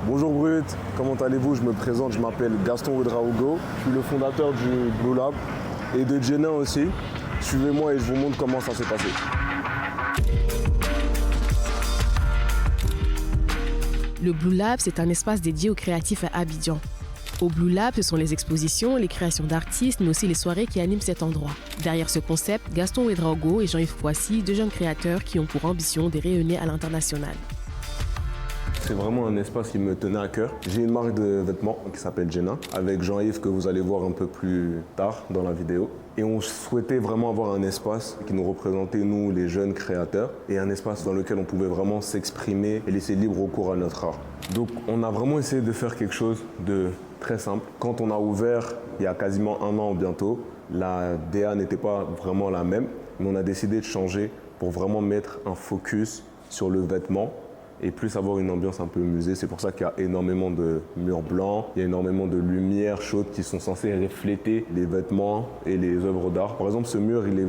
Bonjour Brut, comment allez-vous? Je me présente, je m'appelle Gaston Ouedraogo, je suis le fondateur du Blue Lab et de Jenna aussi. Suivez-moi et je vous montre comment ça s'est passé. Le Blue Lab, c'est un espace dédié aux créatifs à Abidjan. Au Blue Lab, ce sont les expositions, les créations d'artistes, mais aussi les soirées qui animent cet endroit. Derrière ce concept, Gaston Ouedraogo et Jean-Yves Kouassi, deux jeunes créateurs qui ont pour ambition de rayonner à l'international. C'est vraiment un espace qui me tenait à cœur. J'ai une marque de vêtements qui s'appelle Jenna, avec Jean-Yves que vous allez voir un peu plus tard dans la vidéo. Et on souhaitait vraiment avoir un espace qui nous représentait, nous, les jeunes créateurs, et un espace dans lequel on pouvait vraiment s'exprimer et laisser libre cours à notre art. Donc on a vraiment essayé de faire quelque chose de très simple. Quand on a ouvert, il y a quasiment un an bientôt, la DA n'était pas vraiment la même, mais on a décidé de changer pour vraiment mettre un focus sur le vêtement et plus avoir une ambiance un peu musée. C'est pour ça qu'il y a énormément de murs blancs, il y a énormément de lumières chaudes qui sont censées refléter les vêtements et les œuvres d'art. Par exemple, ce mur, il est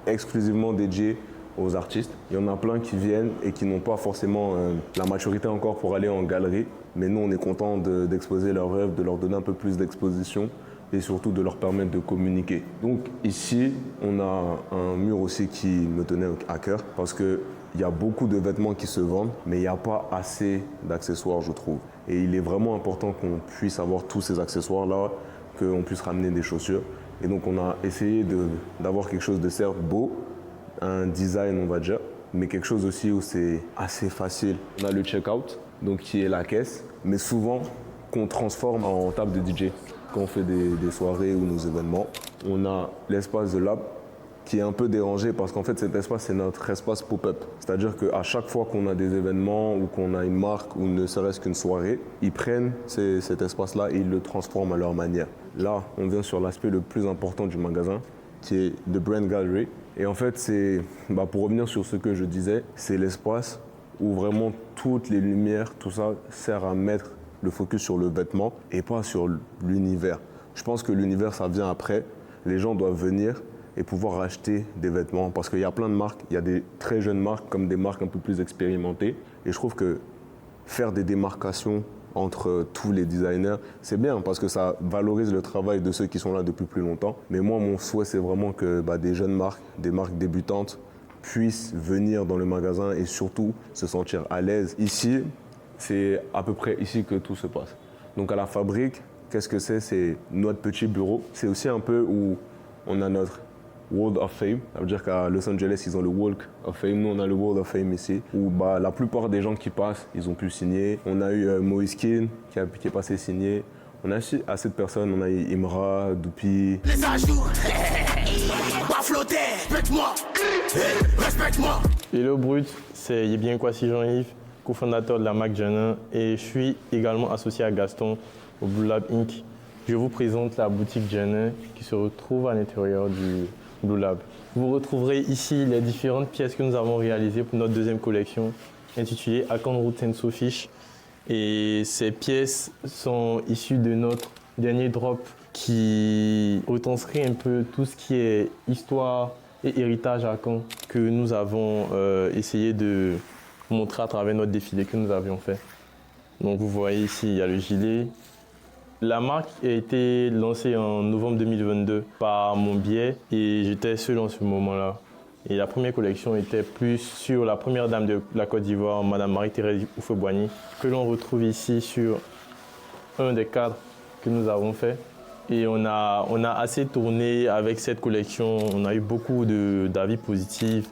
exclusivement dédié aux artistes. Il y en a plein qui viennent et qui n'ont pas forcément la maturité encore pour aller en galerie. Mais nous, on est content d'exposer leurs œuvres, de leur donner un peu plus d'exposition et surtout de leur permettre de communiquer. Donc ici, on a un mur aussi qui me tenait à cœur parce que il y a beaucoup de vêtements qui se vendent, mais il n'y a pas assez d'accessoires, je trouve. Et il est vraiment important qu'on puisse avoir tous ces accessoires-là, qu'on puisse ramener des chaussures. Et donc on a essayé d'avoir quelque chose de certes beau, un design on va dire, mais quelque chose aussi où c'est assez facile. On a le check-out, donc qui est la caisse, mais souvent qu'on transforme en table de DJ. Quand on fait des soirées ou nos événements, on a l'espace de lab, qui est un peu dérangé parce qu'en fait cet espace c'est notre espace pop-up. C'est-à-dire qu'à chaque fois qu'on a des événements ou qu'on a une marque ou ne serait-ce qu'une soirée, ils prennent cet espace-là et ils le transforment à leur manière. Là, on vient sur l'aspect le plus important du magasin qui est The Brand Gallery. Et en fait, c'est, pour revenir sur ce que je disais, c'est l'espace où vraiment toutes les lumières, tout ça sert à mettre le focus sur le vêtement et pas sur l'univers. Je pense que l'univers, ça vient après. Les gens doivent venir et pouvoir acheter des vêtements. Parce qu'il y a plein de marques, il y a des très jeunes marques comme des marques un peu plus expérimentées. Et je trouve que faire des démarcations entre tous les designers, c'est bien parce que ça valorise le travail de ceux qui sont là depuis plus longtemps. Mais moi, mon souhait, c'est vraiment que des jeunes marques, des marques débutantes, puissent venir dans le magasin et surtout se sentir à l'aise. Ici, c'est à peu près ici que tout se passe. Donc à la fabrique, qu'est-ce que c'est? C'est notre petit bureau. C'est aussi un peu où on a notre World of Fame, ça veut dire qu'à Los Angeles, ils ont le Walk of Fame. Nous, on a le World of Fame ici, où la plupart des gens qui passent, ils ont pu signer. On a eu Moïskine qui est passé signer. On a assez de personnes, on a eu Imra, Doupi. Les ajours, pas flotter, respecte-moi. Hello Brut, c'est Yebien Kouassi Jean-Yves, cofondateur de la marque Jenna, et je suis également associé à Gaston au Blue Lab Inc. Je vous présente la boutique Jenna qui se retrouve à l'intérieur du Blue Lab. Vous retrouverez ici les différentes pièces que nous avons réalisées pour notre deuxième collection intitulée Account Route and Sofish. Et ces pièces sont issues de notre dernier drop qui retranscrit un peu tout ce qui est histoire et héritage à Caen que nous avons essayé de montrer à travers notre défilé que nous avions fait. Donc vous voyez ici, il y a le gilet. La marque a été lancée en novembre 2022 par mon biais et j'étais seul en ce moment-là. Et la première collection était plus sur la première dame de la Côte d'Ivoire, Madame Marie-Thérèse Houphouët-Boigny, que l'on retrouve ici sur un des cadres que nous avons fait. Et on a assez tourné avec cette collection. On a eu beaucoup d'avis positifs,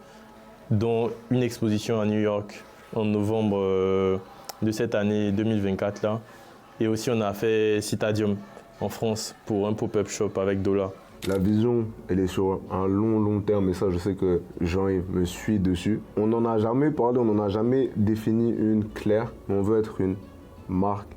dont une exposition à New York en novembre de cette année 2024 là. Et aussi, on a fait Citadium en France pour un pop-up shop avec Dola. La vision, elle est sur un long terme et ça, je sais que Jean-Yves me suit dessus. On n'en a jamais parlé, on n'en a jamais défini une claire. On veut être une marque.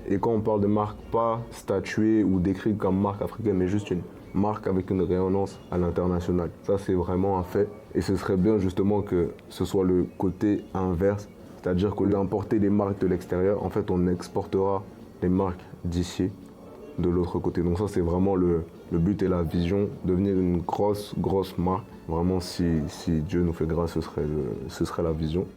Et quand on parle de marque, pas statuée ou décrite comme marque africaine, mais juste une marque avec une rayonnance à l'international. Ça, c'est vraiment un fait. Et ce serait bien justement que ce soit le côté inverse. C'est-à-dire qu'au lieu d'importer des marques de l'extérieur, en fait, on exportera les marques d'ici, de l'autre côté. Donc ça, c'est vraiment le but et la vision, devenir une grosse marque. Vraiment, si Dieu nous fait grâce, ce serait la vision.